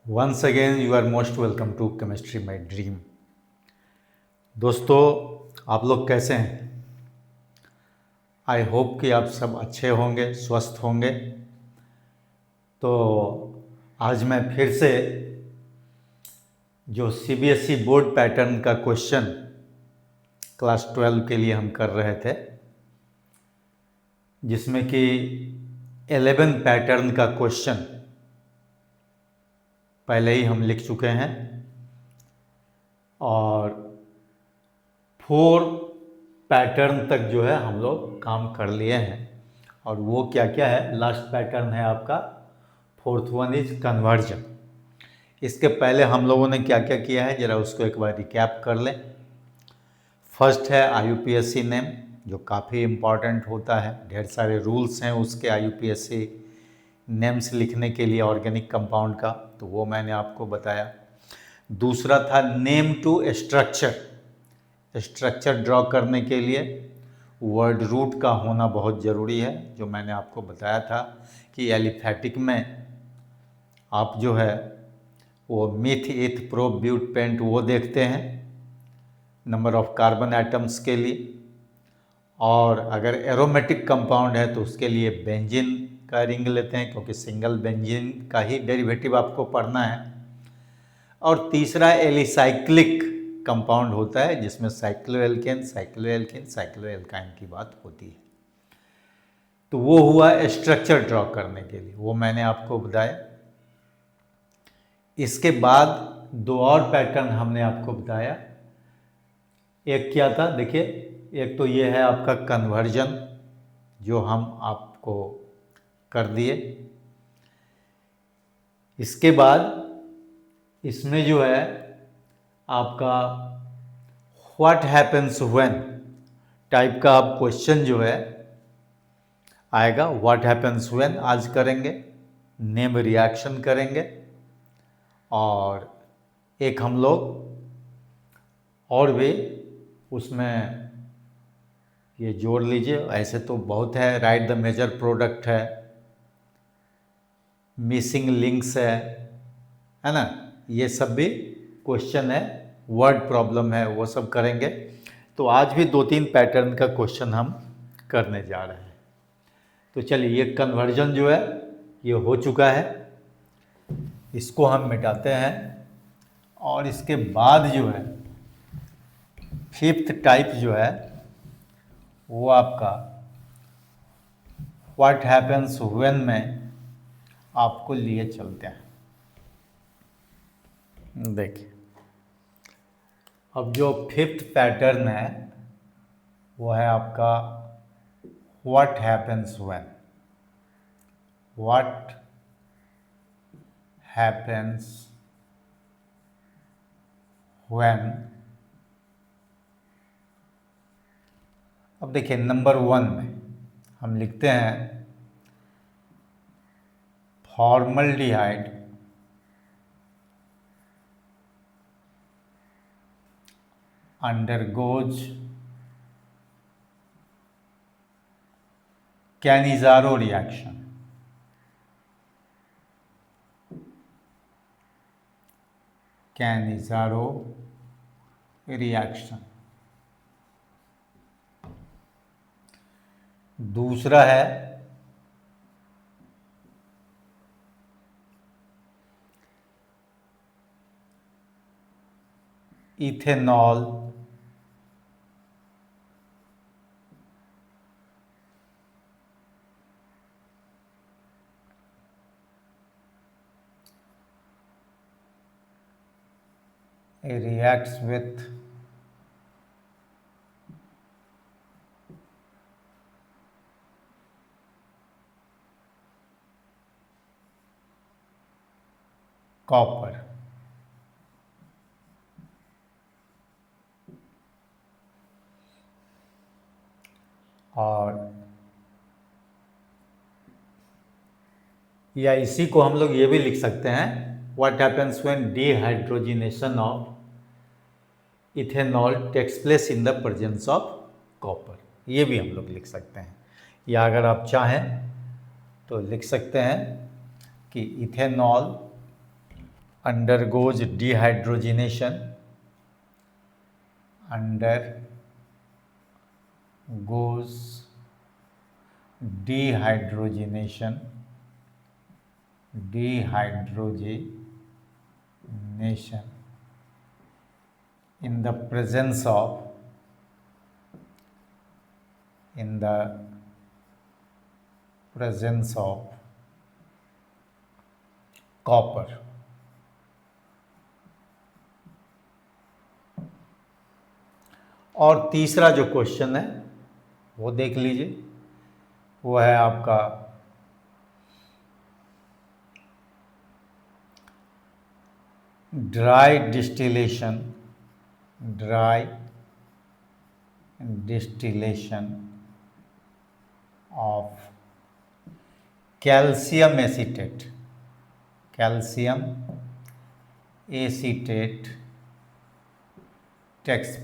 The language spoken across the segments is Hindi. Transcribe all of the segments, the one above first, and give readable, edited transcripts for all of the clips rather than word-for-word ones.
Once again you are most welcome to chemistry my dream. दोस्तों, आप लोग कैसे हैं? आई होप कि आप सब अच्छे होंगे, स्वस्थ होंगे। तो आज मैं फिर से जो सीबीएसई बोर्ड पैटर्न का क्वेश्चन क्लास 12 के लिए हम कर रहे थे, जिसमें कि 11 पैटर्न का क्वेश्चन पहले ही हम लिख चुके हैं और 4 पैटर्न तक जो है हम लोग काम कर लिए हैं। और वो क्या क्या है? लास्ट पैटर्न है आपका 4th वन इज कन्वर्जन। इसके पहले हम लोगों ने क्या क्या किया है, ज़रा उसको एक बार रिकैप कर लें। फर्स्ट है IUPAC नेम, जो काफ़ी इम्पॉर्टेंट होता है। ढेर सारे रूल्स हैं उसके IUPAC नेम्स लिखने के लिए ऑर्गेनिक कंपाउंड का, तो वो मैंने आपको बताया। दूसरा था नेम टू स्ट्रक्चर ड्रॉ करने के लिए वर्ड रूट का होना बहुत ज़रूरी है, जो मैंने आपको बताया था कि एलिफेटिक में आप जो है वो मिथ इथ प्रो ब्यूट पेंट वो देखते हैं नंबर ऑफ कार्बन एटम्स के लिए, और अगर एरोमेटिक कंपाउंड है तो उसके लिए बेंजीन का रिंग लेते हैं, क्योंकि सिंगल बेंजीन का ही डेरिवेटिव आपको पढ़ना है। और तीसरा एलिसाइक्लिक कंपाउंड होता है, जिसमें साइक्लोएल्केन साइक्लोएल्काइन की बात होती है। तो वो हुआ स्ट्रक्चर ड्रॉ करने के लिए, वो मैंने आपको बताया। इसके बाद 2 और पैटर्न हमने आपको बताया। एक क्या था, देखिए, एक तो ये है आपका कन्वर्जन, जो हम आपको कर दिए। इसके बाद इसमें जो है आपका व्हाट हैपन्स व्हेन टाइप का आप क्वेश्चन जो है आएगा। व्हाट हैपन्स व्हेन आज करेंगे, नेम रिएक्शन करेंगे, और एक हम लोग और भी उसमें ये जोड़ लीजिए। ऐसे तो बहुत है, राइट द मेजर प्रोडक्ट है, मिसिंग लिंक्स है ना, ये सब भी क्वेश्चन है, वर्ड प्रॉब्लम है, वो सब करेंगे। तो आज भी 2-3 पैटर्न का क्वेश्चन हम करने जा रहे हैं। तो चलिए, ये कन्वर्जन जो है ये हो चुका है, इसको हम मिटाते हैं। और इसके बाद जो है 5th टाइप जो है वो आपका व्हाट हैपन्स व्हेन में आपको लिए चलते हैं। देखिए, अब जो 5th पैटर्न है वो है आपका what happens when. What happens when. अब देखिए, नंबर 1 में हम लिखते हैं formaldehyde undergoes Cannizzaro reaction. Cannizzaro reaction। दूसरा है इथेनॉल reacts with कॉपर। और या इसी को हम लोग ये भी लिख सकते हैं, what happens when dehydrogenation of ethanol takes place in the presence of copper. ये भी हम लोग लिख सकते हैं, या अगर आप चाहें तो लिख सकते हैं कि ethanol undergoes dehydrogenation, undergoes dehydrogenation in the presence of copper. और तीसरा जो क्वेश्चन है वो देख लीजिए, वो है आपका dry distillation of calcium acetate takes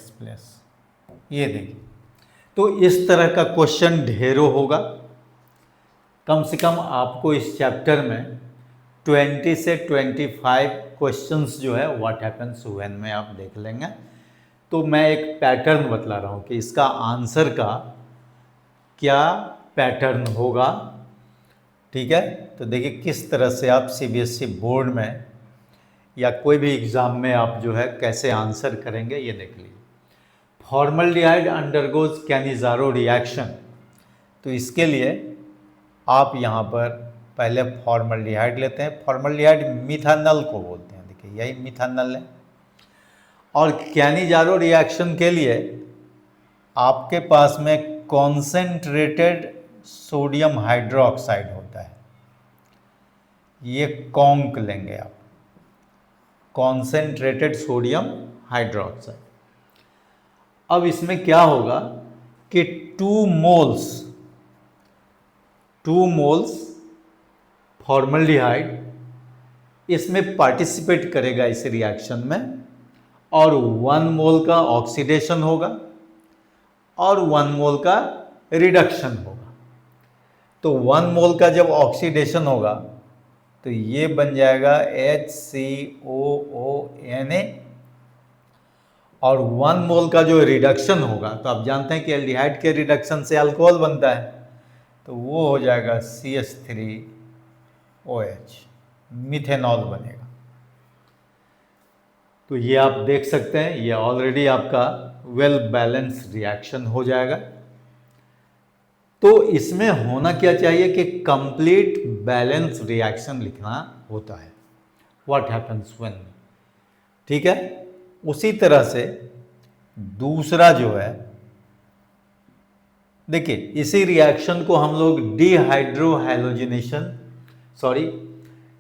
place. ये देखिए, तो इस तरह का क्वेश्चन ढेरों होगा। कम से कम आपको इस चैप्टर में 20 से 25 क्वेश्चंस जो है व्हाट हैपन्स व्हेन में आप देख लेंगे। तो मैं एक पैटर्न बतला रहा हूँ कि इसका आंसर का क्या पैटर्न होगा। ठीक है, तो देखिए किस तरह से आप सीबीएसई बोर्ड में या कोई भी एग्ज़ाम में आप जो है कैसे आंसर करेंगे, ये देख लीजिए। फॉर्मल्डिहाइड अंडरगोज कैनिज़ारो रिएक्शन, तो इसके लिए आप यहाँ पर पहले फॉर्मल्डिहाइड लेते हैं। फॉर्मल्डिहाइड मिथानल को बोलते हैं, देखिए यही मिथानल है। और कैनिज़ारो रिएक्शन के लिए आपके पास में कॉन्सेंट्रेटेड सोडियम हाइड्रोक्साइड होता है, ये कॉन्क लेंगे आप, कॉन्सेंट्रेटेड सोडियम हाइड्रोक्साइड। अब इसमें क्या होगा कि 2 मोल्स फॉर्मल्डिहाइड इसमें पार्टिसिपेट करेगा इस रिएक्शन में, और 1 मोल का ऑक्सीडेशन होगा और 1 मोल का रिडक्शन होगा। तो 1 मोल का जब ऑक्सीडेशन होगा तो ये बन जाएगा HCOONA, और 1 मोल का जो रिडक्शन होगा, तो आप जानते हैं कि एल्डिहाइड के रिडक्शन से अल्कोहल बनता है, तो वो हो जाएगा CH3OH, मिथेनॉल बनेगा। तो ये आप देख सकते हैं, ये ऑलरेडी आपका वेल बैलेंस रिएक्शन हो जाएगा। तो इसमें होना क्या चाहिए कि कंप्लीट बैलेंस रिएक्शन लिखना होता है, व्हाट हैपन्स व्हेन। ठीक है, उसी तरह से दूसरा जो है, देखिए इसी रिएक्शन को हम लोग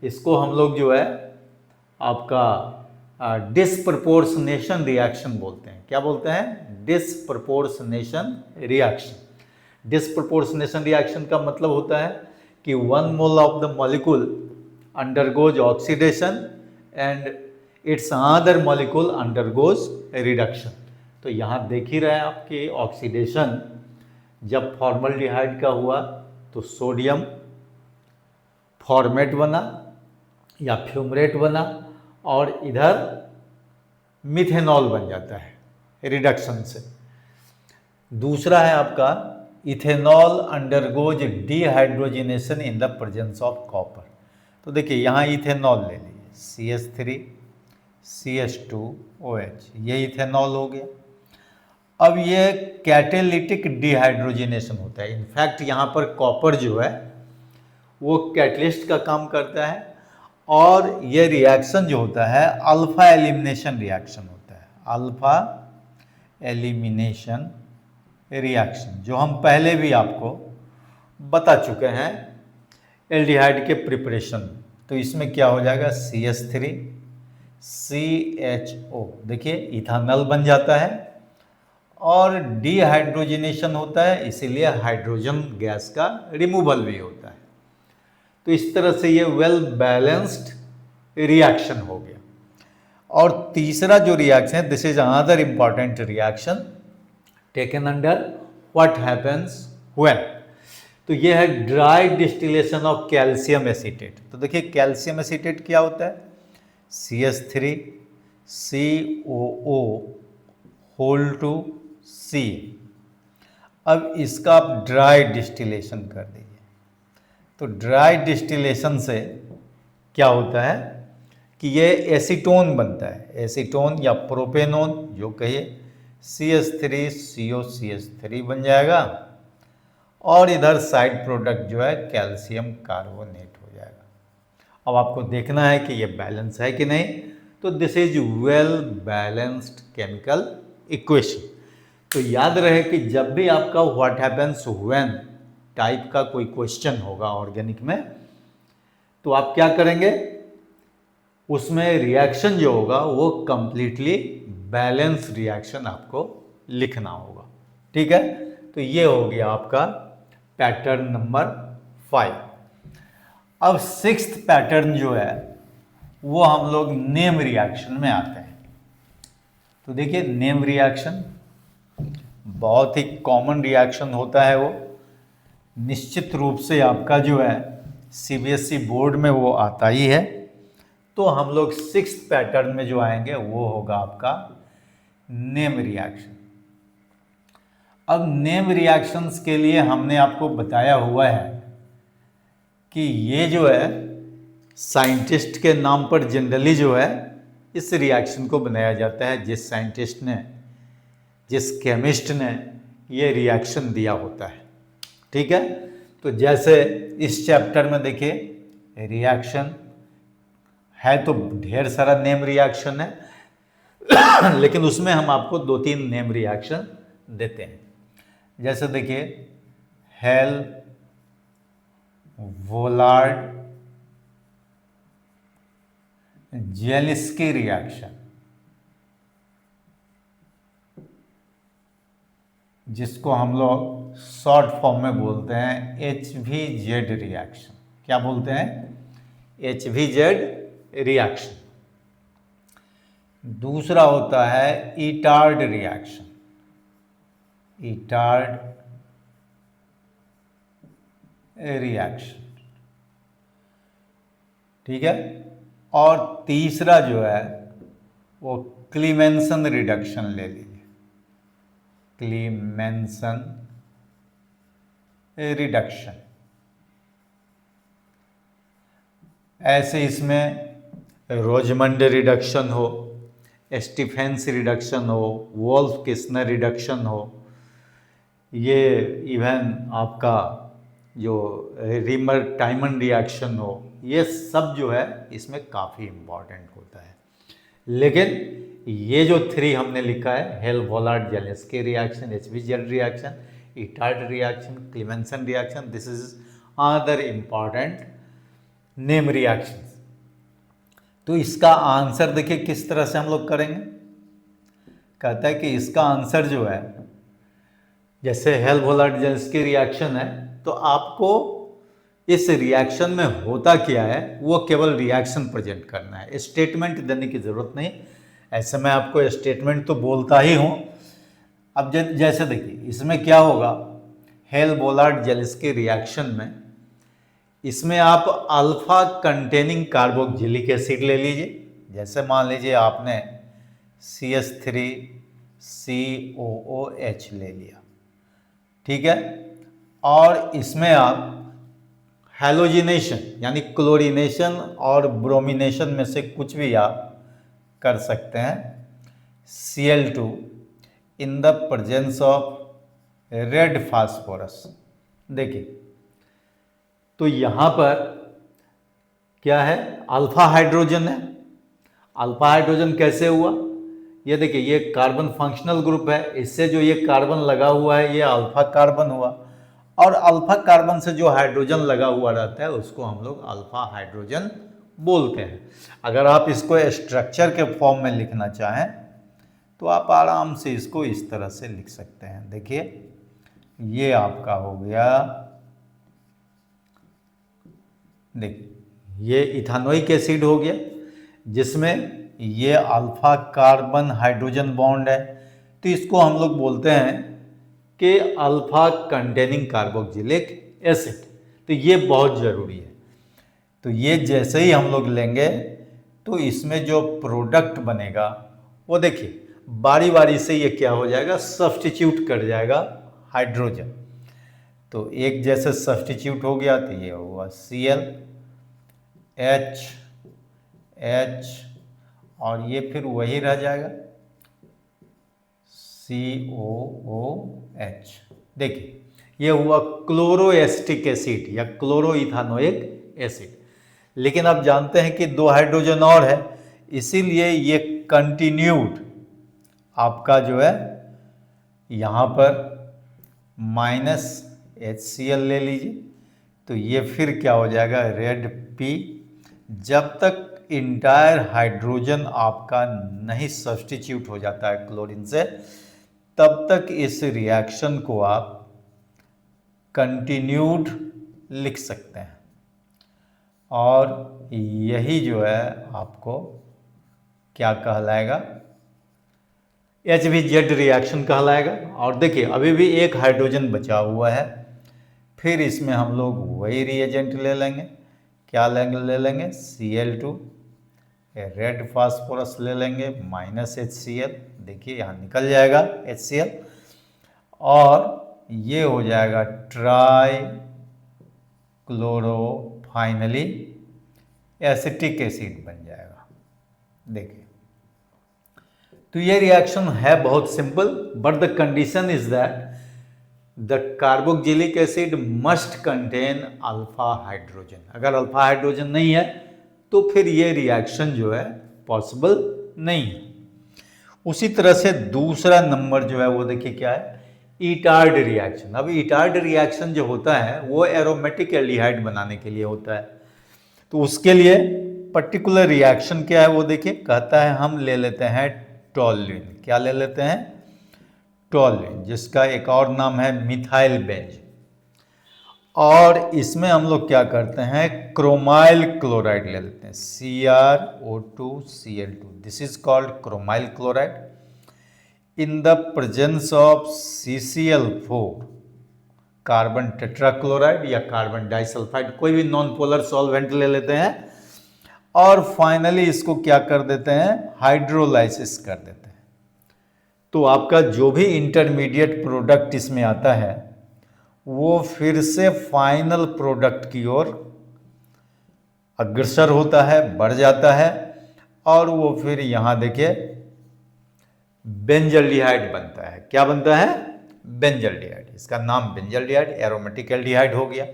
इसको हम लोग जो है आपका डिस्प्रपोर्शनेशन रिएक्शन बोलते हैं। क्या बोलते हैं? Disproportionation reaction. डिस्प्रपोर्शनेशन रिएक्शन का मतलब होता है कि 1 mole of the molecule undergoes oxidation and it's other molecule undergoes reduction. तो यहाँ देख ही रहे हैं आपकी ऑक्सीडेशन जब फॉर्मल्डिहाइड का हुआ तो सोडियम फॉर्मेट बना या फ्यूमरेट बना, और इधर मिथेनॉल बन जाता है रिडक्शन से। दूसरा है आपका ethanol undergoes dehydrogenation in the presence of copper. तो देखिए यहाँ इथेनॉल ले लीजिए, CH3 CH2OH, ये इथेनॉल हो गया। अब ये कैटेलिटिक डिहाइड्रोजिनेशन होता है। इनफैक्ट यहाँ पर कॉपर जो है वो कैटलिस्ट का काम करता है, और ये रिएक्शन जो होता है अल्फा एलिमिनेशन रिएक्शन होता है, अल्फा एलिमिनेशन रिएक्शन, जो हम पहले भी आपको बता चुके हैं एल्डिहाइड के प्रिपरेशन। तो इसमें क्या हो जाएगा, CH3 CHO, देखिए इथानल बन जाता है, और डिहाइड्रोजिनेशन होता है, इसीलिए हाइड्रोजन गैस का रिमूवल भी होता है। तो इस तरह से ये वेल बैलेंस्ड रिएक्शन हो गया। और तीसरा जो रिएक्शन है, this is another important reaction taken under what happens when. तो ये है dry distillation of calcium acetate. तो देखिए कैल्शियम एसीटेट क्या होता है, CH3COO होल टू C। अब इसका आप ड्राई डिस्टिलेशन कर दीजिए। तो ड्राई डिस्टिलेशन से क्या होता है कि ये एसीटोन बनता है, एसीटोन या प्रोपेनोन जो कहिए, CH3COCH3 बन जाएगा और इधर साइड प्रोडक्ट जो है कैल्शियम कार्बोनेट हो जाएगा। अब आपको देखना है कि ये बैलेंस है कि नहीं। तो this is well balanced chemical equation. तो याद रहे कि जब भी आपका व्हाट हैपेंस व्हेन टाइप का कोई क्वेश्चन होगा ऑर्गेनिक में, तो आप क्या करेंगे, उसमें रिएक्शन जो होगा वो कंप्लीटली बैलेंस रिएक्शन आपको लिखना होगा। ठीक है, तो ये हो गया आपका पैटर्न नंबर 5। अब 6th पैटर्न जो है वो हम लोग नेम रिएक्शन में आते हैं। तो देखिए नेम रिएक्शन बहुत ही कॉमन रिएक्शन होता है, वो निश्चित रूप से आपका जो है CBSE बोर्ड में वो आता ही है। तो हम लोग 6th पैटर्न में जो आएंगे वो होगा आपका नेम रिएक्शन। अब नेम रिएक्शंस के लिए हमने आपको बताया हुआ है कि ये जो है साइंटिस्ट के नाम पर जनरली जो है इस रिएक्शन को बनाया जाता है, जिस साइंटिस्ट ने, जिस केमिस्ट ने ये रिएक्शन दिया होता है। ठीक है, तो जैसे इस चैप्टर में देखिए रिएक्शन है तो ढेर सारा नेम रिएक्शन है लेकिन उसमें हम आपको 2-3 नेम रिएक्शन देते हैं। जैसे देखिए हेल वोलार्ड जेलिस्की रिएक्शन, जिसको हम लोग शॉर्ट फॉर्म में बोलते हैं HVZ रिएक्शन। क्या बोलते हैं, HVZ रिएक्शन। दूसरा होता है इटार्ड रिएक्शन, इटार्ड रिएक्शन। ठीक है, और तीसरा जो है वो क्लीमेंसन रिडक्शन ले लीजिए, क्लीमेंसन रिडक्शन। ऐसे इसमें रोजमंड रिडक्शन हो, स्टीफेंस रिडक्शन हो, वोल्फ किस्नर रिडक्शन हो, ये इवन आपका जो रिमर टाइमन रिएक्शन हो, ये सब जो है इसमें काफ़ी इम्पॉर्टेंट होता है। लेकिन ये जो 3 हमने लिखा है, Hell Volhard Zelinsky reaction, HVZ reaction, Etard reaction, Clemmensen reaction, this is other important name reaction. तो इसका आंसर देखिए किस तरह से हम लोग करेंगे। कहता है कि इसका आंसर जो है, जैसे हेल वोलार्ड जेलेस्की रिएक्शन है, तो आपको इस रिएक्शन में होता क्या है वो केवल रिएक्शन प्रेजेंट करना है, स्टेटमेंट देने की जरूरत नहीं। ऐसे मैं आपको स्टेटमेंट तो बोलता ही हूँ। अब जैसे देखिए इसमें क्या होगा, हेल वोलार्ड जेलेस्की रिएक्शन में इसमें आप अल्फा कंटेनिंग कार्बोक्सिलिक एसिड ले लीजिए। जैसे मान लीजिए आपने CH3COOH ले लिया, ठीक है, और इसमें आप हैलोजिनेशन यानी क्लोरीनेशन और ब्रोमिनेशन में से कुछ भी आप कर सकते हैं, Cl2 in the presence of red phosphorus. देखिए तो यहाँ पर क्या है, अल्फा हाइड्रोजन है। अल्फा हाइड्रोजन कैसे हुआ, ये देखिए ये कार्बन फंक्शनल ग्रुप है, इससे जो ये कार्बन लगा हुआ है ये अल्फा कार्बन हुआ, और अल्फा कार्बन से जो हाइड्रोजन लगा हुआ रहता है उसको हम लोग अल्फा हाइड्रोजन बोलते हैं। अगर आप इसको स्ट्रक्चर के फॉर्म में लिखना चाहें तो आप आराम से इसको इस तरह से लिख सकते हैं। देखिए ये आपका हो गया, देखिए ये इथानोइक एसिड हो गया जिसमें ये अल्फा कार्बन हाइड्रोजन बॉन्ड है, तो इसको हम लोग बोलते हैं कि अल्फा कंटेनिंग कार्बोक्सिलिक एसिड। तो ये बहुत ज़रूरी है। तो ये जैसे ही हम लोग लेंगे तो इसमें जो प्रोडक्ट बनेगा वो देखिए बारी बारी से ये क्या हो जाएगा, सब्स्टिट्यूट कर जाएगा हाइड्रोजन। तो एक जैसे सब्स्टिट्यूट हो गया तो ये हुआ Cl, H, H और ये फिर वही रह जाएगा COOH। देखिए ये हुआ क्लोरोएस्टिक एसिड या क्लोरोइथानोइक एसिड। लेकिन आप जानते हैं कि 2 हाइड्रोजन और है, इसीलिए ये कंटिन्यूड आपका जो है यहाँ पर -HCl ले लीजिए। तो ये फिर क्या हो जाएगा, रेड P। जब तक इंटायर हाइड्रोजन आपका नहीं सब्स्टिट्यूट हो जाता है क्लोरीन से, तब तक इस रिएक्शन को आप कंटिन्यूड लिख सकते हैं। और यही जो है आपको क्या कहलाएगा, HBZ रिएक्शन कहलाएगा। और देखिए अभी भी एक हाइड्रोजन बचा हुआ है, फिर इसमें हम लोग वही रिएजेंट ले लेंगे। क्या ले लेंगे Cl2, रेड फास्फोरस ले लेंगे -HCl। देखिए यहाँ निकल जाएगा HCl और ये हो जाएगा try chloro, finally acetic acid बन जाएगा। देखिए तो ये रिएक्शन है बहुत simple, but the condition is that the carboxylic acid must contain alpha hydrogen. अगर अल्फा हाइड्रोजन नहीं है तो फिर ये रिएक्शन जो है पॉसिबल नहीं है। उसी तरह से दूसरा नंबर जो है वो देखिए क्या है, ईटार्ड रिएक्शन। अब ईटार्ड रिएक्शन जो होता है वो एरोमेटिक एल्डिहाइड बनाने के लिए होता है। तो उसके लिए पर्टिकुलर रिएक्शन क्या है वो देखिए, कहता है हम ले लेते हैं टॉल्यूइन। क्या ले लेते हैं, टॉल्यूइन, जिसका एक और नाम है मिथाइल बेंज। और इसमें हम लोग क्या करते हैं, क्रोमाइल क्लोराइड ले लेते हैं, CrO2Cl2। This is called chromyl chloride. In the presence of CCl4 carbon tetrachloride या कार्बन डाइसल्फाइड, कोई भी नॉन पोलर सॉल्वेंट ले लेते हैं और फाइनली इसको क्या कर देते हैं, हाइड्रोलाइसिस कर देते हैं। तो आपका जो भी इंटरमीडिएट प्रोडक्ट इसमें आता है वो फिर से फाइनल प्रोडक्ट की ओर अग्रसर होता है, बढ़ जाता है और वो फिर यहाँ देखिए बेंजल्डिहाइड बनता है। क्या बनता है, बेंजल्डिहाइड। इसका नाम बेंजल्डिहाइड एरोमेटिक एल्डिहाइड हो गया।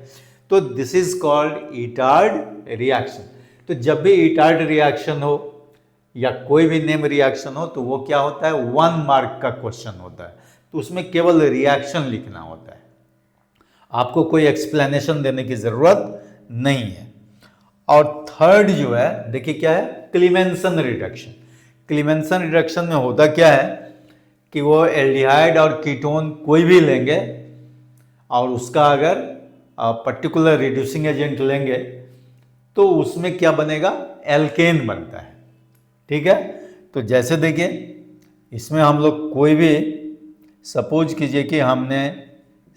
तो दिस इज कॉल्ड ईटार्ड रिएक्शन। तो जब भी ईटार्ड रिएक्शन हो या कोई भी नेम रिएक्शन हो तो वो क्या होता है, 1 मार्क का क्वेश्चन होता है। तो उसमें केवल रिएक्शन लिखना होता है, आपको कोई एक्सप्लेनेशन देने की जरूरत नहीं है। और थर्ड जो है देखिए क्या है, क्लीमेंसन रिडक्शन। क्लीमेंसन रिडक्शन में होता क्या है कि वो एल्डिहाइड और कीटोन कोई भी लेंगे और उसका अगर पर्टिकुलर रिड्यूसिंग एजेंट लेंगे तो उसमें क्या बनेगा, एल्केन बनता है। ठीक है, तो जैसे देखिए इसमें हम लोग कोई भी सपोज कीजिए कि हमने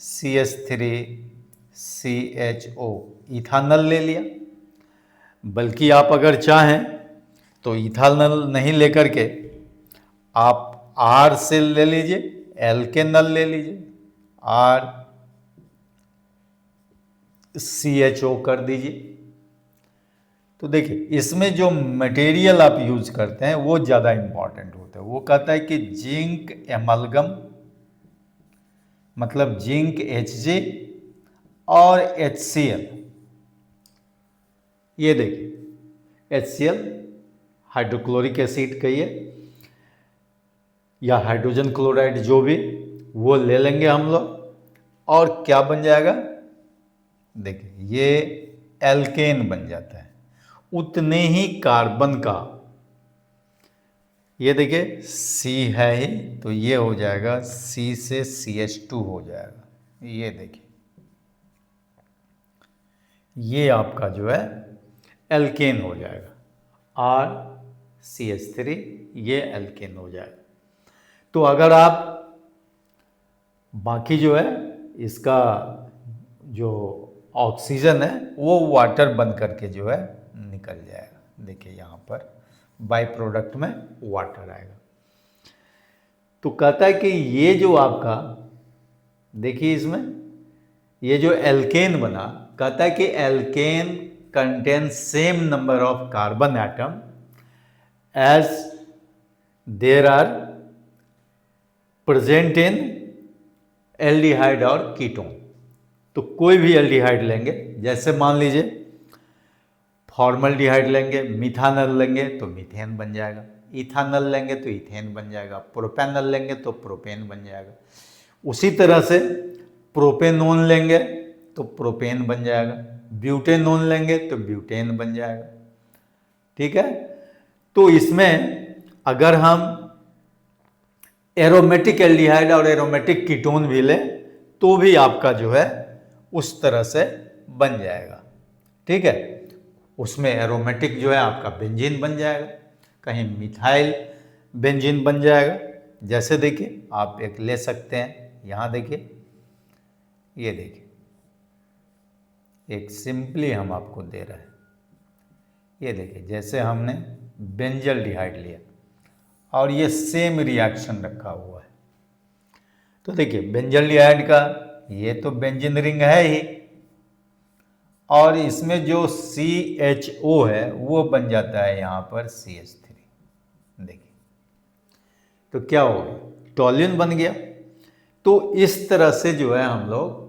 CH3CHO इथानल ले लिया, बल्कि आप अगर चाहें तो इथानल नहीं लेकर के आप R से ले लीजिए, एल्केनल ले लीजिए, RCHO कर दीजिए। तो देखिए इसमें जो मटेरियल आप यूज करते हैं वो ज़्यादा इंपॉर्टेंट होता है। वो कहता है कि जिंक एमलगम, मतलब जिंक Hg और HCl। ये देखिए HCl हाइड्रोक्लोरिक एसिड कहिए या हाइड्रोजन क्लोराइड जो भी, वो ले लेंगे हम लोग और क्या बन जाएगा, देखिए ये एल्केन बन जाता है। उतने ही कार्बन का, ये देखिए C है ही तो ये हो जाएगा C से CH2 हो जाएगा। ये देखिए ये आपका जो है एल्केन हो जाएगा, RCH3, ये एल्केन हो जाएगा। तो अगर आप बाकी जो है इसका जो ऑक्सीजन है वो वाटर बन करके जो है निकल जाएगा। देखिए यहाँ पर बाई प्रोडक्ट में वाटर आएगा। तो कहता है कि ये जो आपका, देखिए इसमें ये जो एल्केन बना, कहता है कि alkane contain same number of carbon atom as there are present in aldehyde और कीटोन। तो कोई भी एल्डिहाइड लेंगे, जैसे मान लीजिए फॉर्मल्डिहाइड लेंगे, मिथानल लेंगे तो मीथेन बन जाएगा, इथानल लेंगे तो इथेन बन जाएगा, प्रोपेनल लेंगे तो प्रोपेन बन जाएगा। उसी तरह से प्रोपेनोन लेंगे तो प्रोपेन बन जाएगा, ब्यूटेनोन लेंगे तो ब्यूटेन बन जाएगा। ठीक है। तो इसमें अगर हम एरोमेटिक एल्डिहाइड और एरोमेटिक कीटोन भी लें तो भी आपका जो है उस तरह से बन जाएगा। ठीक है। उसमें एरोमेटिक जो है आपका बेंजीन बन जाएगा, कहीं मिथाइल बेंजीन बन जाएगा। जैसे देखिए आप एक ले सकते हैं, यहाँ देखिए, ये देखिए एक सिंपली हम आपको दे रहे हैं। ये देखिए जैसे हमने बेंजल्डिहाइड लिया और ये सेम रिएक्शन रखा हुआ है। तो देखिए बेंजल्डिहाइड का ये तो बेंजीन रिंग है ही, और इसमें जो CHO है वो बन जाता है यहाँ पर CH3। देखिए तो क्या हो गया, टॉल्यून बन गया। तो इस तरह से जो है हम लोग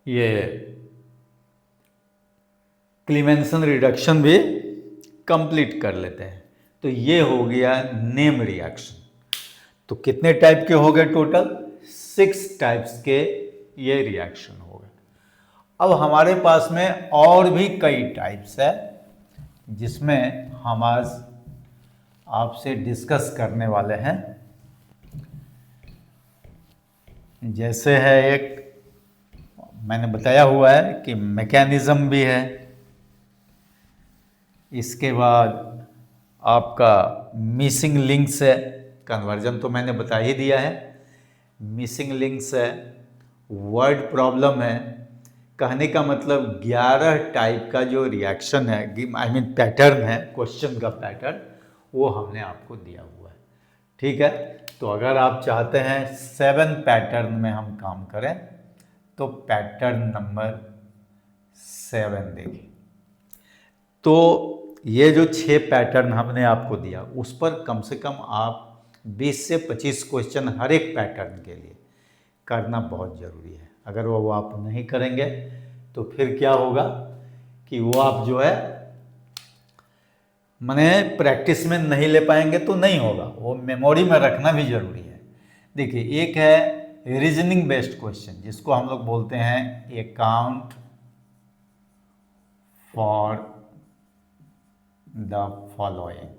ये क्लीमेंसन रिडक्शन भी कंप्लीट कर लेते हैं। तो ये हो गया नेम रिएक्शन। तो कितने टाइप के हो गए टोटल? 6 टाइप्स के ये रिएक्शन हो गए। अब हमारे पास में और भी कई टाइप्स है जिसमें हम आज आपसे डिस्कस करने वाले हैं। जैसे है एक मैंने बताया हुआ है कि मैकेनिज्म भी है, इसके बाद आपका मिसिंग लिंक्स है, कन्वर्जन तो मैंने बता ही दिया है, मिसिंग लिंक्स है, वर्ड प्रॉब्लम है। कहने का मतलब 11 टाइप का जो रिएक्शन है, आई मीन पैटर्न है, क्वेश्चन का पैटर्न, वो हमने आपको दिया हुआ है। ठीक है। तो अगर आप चाहते हैं 7 पैटर्न में हम काम करें तो पैटर्न नंबर 7 देखिए। तो ये जो 6 पैटर्न हमने आपको दिया उस पर कम से कम आप 20 से 25 क्वेश्चन हर एक पैटर्न के लिए करना बहुत ज़रूरी है। अगर वो आप नहीं करेंगे तो फिर क्या होगा कि वो आप जो है माने प्रैक्टिस में नहीं ले पाएंगे तो नहीं होगा, वो मेमोरी में रखना भी जरूरी है। देखिए एक है रीजनिंग बेस्ड क्वेश्चन जिसको हम लोग बोलते हैं अकाउंट फॉर द फॉलोइंग।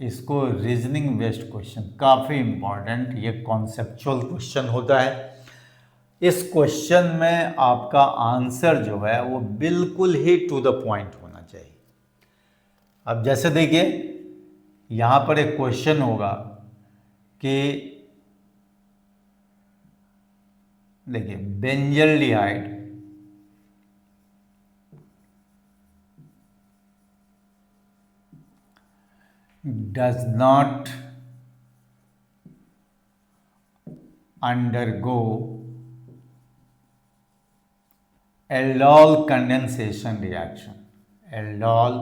इसको रीजनिंग बेस्ड क्वेश्चन, काफ़ी इंपॉर्टेंट ये कॉन्सेप्चुअल क्वेश्चन होता है। इस क्वेश्चन में आपका आंसर जो है वो बिल्कुल ही टू द पॉइंट होना चाहिए। अब जैसे देखिए यहाँ पर एक क्वेश्चन होगा कि देखिए benzaldehyde does not undergo aldol condensation reaction. Aldol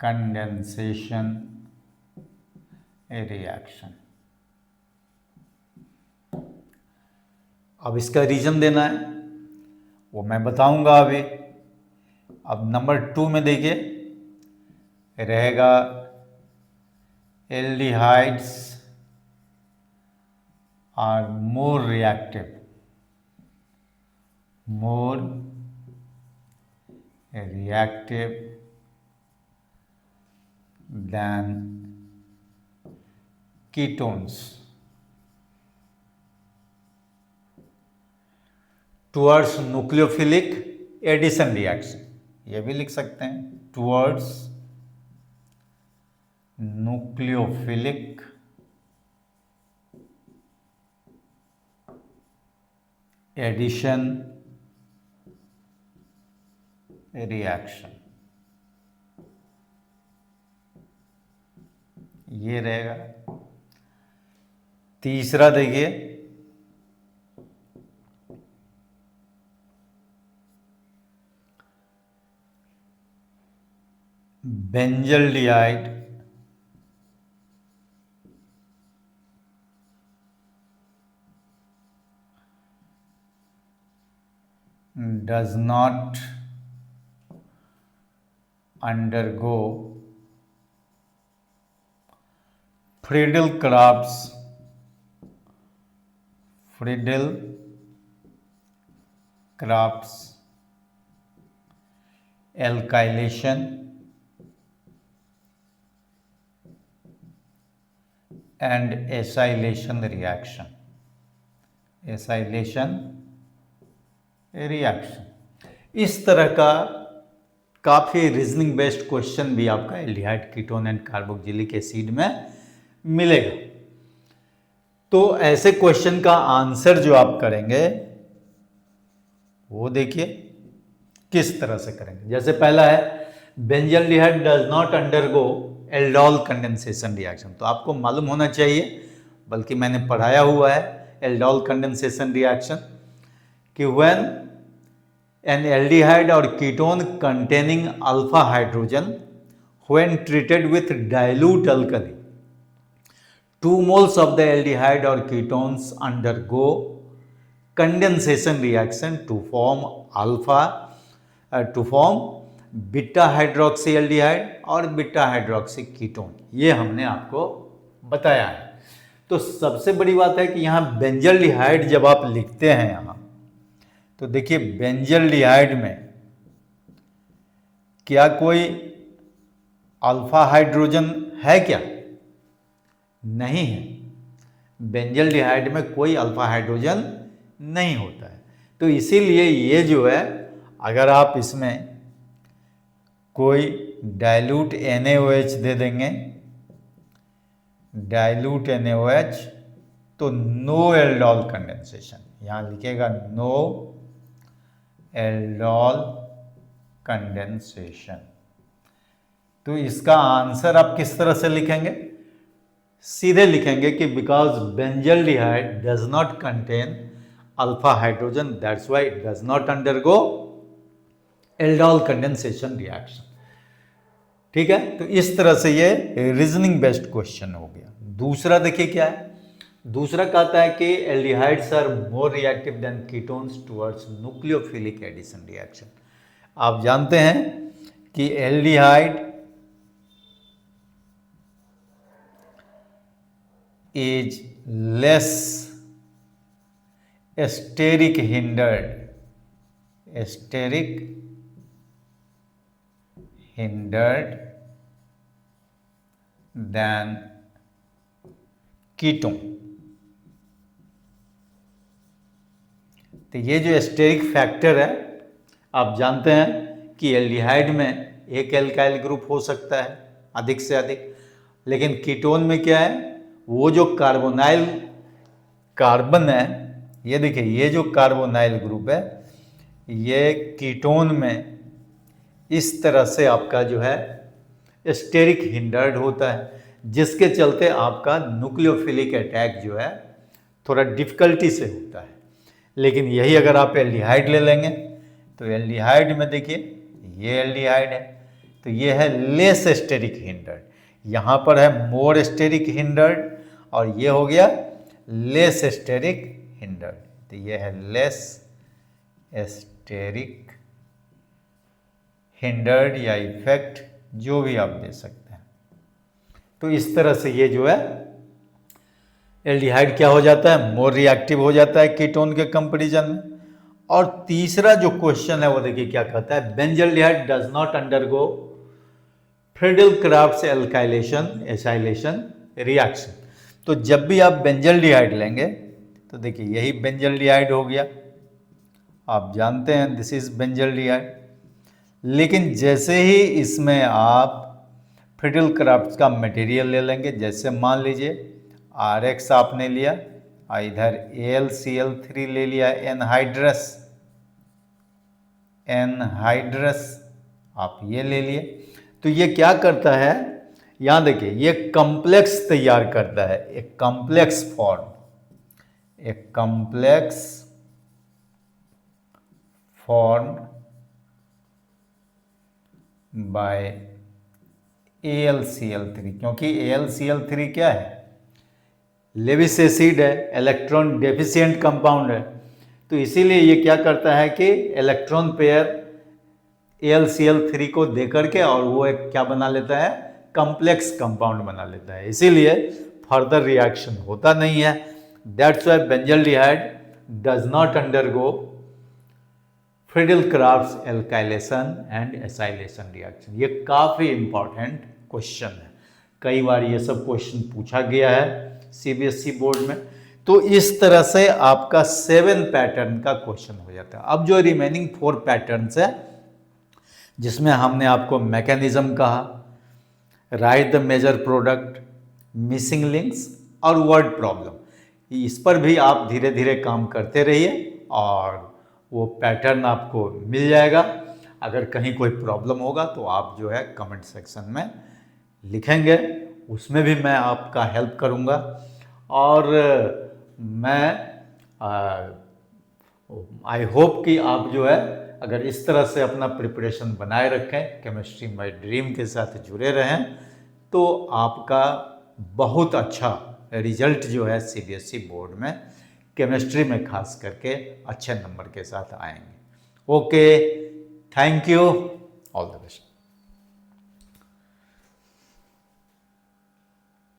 condensation reaction. अब इसका रीजन देना है, वो मैं बताऊंगा अभी। अब नंबर 2 में देखिए रहेगा aldehydes are more reactive than ketones towards nucleophilic addition reaction. ये भी लिख सकते हैं टुवर्ड्स न्यूक्लियोफिलिक एडिशन रिएक्शन, ये रहेगा। तीसरा देखिए benzaldehyde does not undergo Friedel-Crafts alkylation and acylation reaction। इस तरह का काफ़ी रीजनिंग बेस्ड क्वेश्चन भी आपका aldehyde, ketone and carboxylic acid में मिलेगा। तो ऐसे क्वेश्चन का आंसर जो आप करेंगे वो देखिए किस तरह से करेंगे। जैसे पहला है benzaldehyde does not undergo aldol condensation reaction, तो आपको मालूम होना चाहिए, बल्कि मैंने पढ़ाया हुआ है एल्डोल कंडेंसेशन रिएक्शन कि when an aldehyde or ketone containing alpha hydrogen when treated with dilute alkali, 2 moles of the aldehyde or ketones undergo condensation reaction to form beta hydroxyaldehyde और beta hydroxy ketone। ये हमने आपको बताया है। तो सबसे बड़ी बात है कि यहाँ बेंजल्डिहाइड जब आप लिखते हैं यहाँ, तो देखिए बेंजल्डिहाइड में क्या कोई अल्फा हाइड्रोजन है क्या? नहीं है। बेंजल्डिहाइड में कोई अल्फा हाइड्रोजन नहीं होता है। तो इसीलिए ये जो है, अगर आप इसमें कोई डाइल्यूट NaOH दे देंगे, डाइल्यूट NaOH, तो नो एल्डोल कंडेंसेशन, यहाँ लिखेगा नो एल्डोल कंडेंसेशन। तो इसका आंसर आप किस तरह से लिखेंगे? सीधे लिखेंगे कि because benzaldehyde does not contain alpha hydrogen, that's why it does not undergo aldol condensation reaction. ठीक है, तो इस तरह से ये रीजनिंग बेस्ड क्वेश्चन हो गया। दूसरा देखिए क्या है, दूसरा कहता है कि aldehydes are more reactive than ketones towards nucleophilic addition reaction. आप जानते हैं कि aldehyde is less steric hindered than ketone. तो ये जो स्टेरिक फैक्टर है, आप जानते हैं कि एल्डिहाइड में एक एल्काइल ग्रुप हो सकता है अधिक से अधिक, लेकिन कीटोन में क्या है, वो जो कार्बोनाइल कार्बन है, ये देखिए ये जो कार्बोनाइल ग्रुप है, ये कीटोन में इस तरह से आपका जो है स्टेरिक हिंडर्ड होता है, जिसके चलते आपका न्यूक्लियोफिलिक अटैक जो है थोड़ा डिफिकल्टी से होता है। लेकिन यही अगर आप एल्डिहाइड ले लेंगे, तो एल्डिहाइड में देखिए ये एल्डिहाइड है, तो ये है लेस स्टेरिक हिंडर्ड, यहाँ पर है मोर स्टेरिक हिंडर्ड, और ये हो गया लेस स्टेरिक हिंडर्ड। तो ये है लेस स्टेरिक हिंडर्ड या इफेक्ट, जो भी आप दे सकते हैं। तो इस तरह से ये जो है एल्डिहाइड क्या हो जाता है, मोर रिएक्टिव हो जाता है कीटोन के कंपैरिजन में। और तीसरा जो क्वेश्चन है वो देखिए क्या कहता है, benzaldehyde does not undergo Friedel-crafts acylation reaction. तो जब भी आप बेंजल्डिहाइड लेंगे, तो देखिए यही बेंजल्डिहाइड हो गया, आप जानते हैं दिस इज बेंजल्डिहाइड। लेकिन जैसे ही इसमें आप फ्रीडल-क्राफ्ट्स का मटेरियल ले लेंगे, जैसे मान लीजिए RX आपने लिया, इधर AlCl3 ले लिया, एनहाइड्रस आप ये ले लिए। तो ये क्या करता है, यहां देखिए, ये कॉम्प्लेक्स तैयार करता है, एक कॉम्प्लेक्स फॉर्म, एक कॉम्प्लेक्स फॉर्म बाय AlCl3, क्योंकि AlCl3 क्या है, लेविस एसिड है, इलेक्ट्रॉन डेफिशिएंट कंपाउंड है। तो इसीलिए ये क्या करता है कि इलेक्ट्रॉन पेयर AlCl3 को दे करके और वो एक क्या बना लेता है, कॉम्प्लेक्स कंपाउंड बना लेता है, इसीलिए फर्दर रिएक्शन होता नहीं है। That's why benzaldehyde does not undergo Friedel-Crafts alkylation and acylation reaction. ये काफ़ी इंपॉर्टेंट क्वेश्चन है, कई बार ये सब क्वेश्चन पूछा गया है CBSE बोर्ड में। तो इस तरह से आपका 7 पैटर्न का क्वेश्चन हो जाता है। अब जो रिमेनिंग 4 पैटर्न्स है, जिसमें हमने आपको मैकेनिज्म कहा, write the major product, missing links और वर्ड प्रॉब्लम, इस पर भी आप धीरे धीरे काम करते रहिए और वो पैटर्न आपको मिल जाएगा। अगर कहीं कोई प्रॉब्लम होगा तो आप जो है कमेंट सेक्शन में लिखेंगे, उसमें भी मैं आपका हेल्प करूंगा। और मैं आई होप कि आप जो है अगर इस तरह से अपना प्रिपरेशन बनाए रखें, केमिस्ट्री माय ड्रीम के साथ जुड़े रहें, तो आपका बहुत अच्छा रिजल्ट जो है CBSE बोर्ड में केमिस्ट्री में खास करके अच्छे नंबर के साथ आएंगे। Okay, thank you, all the best.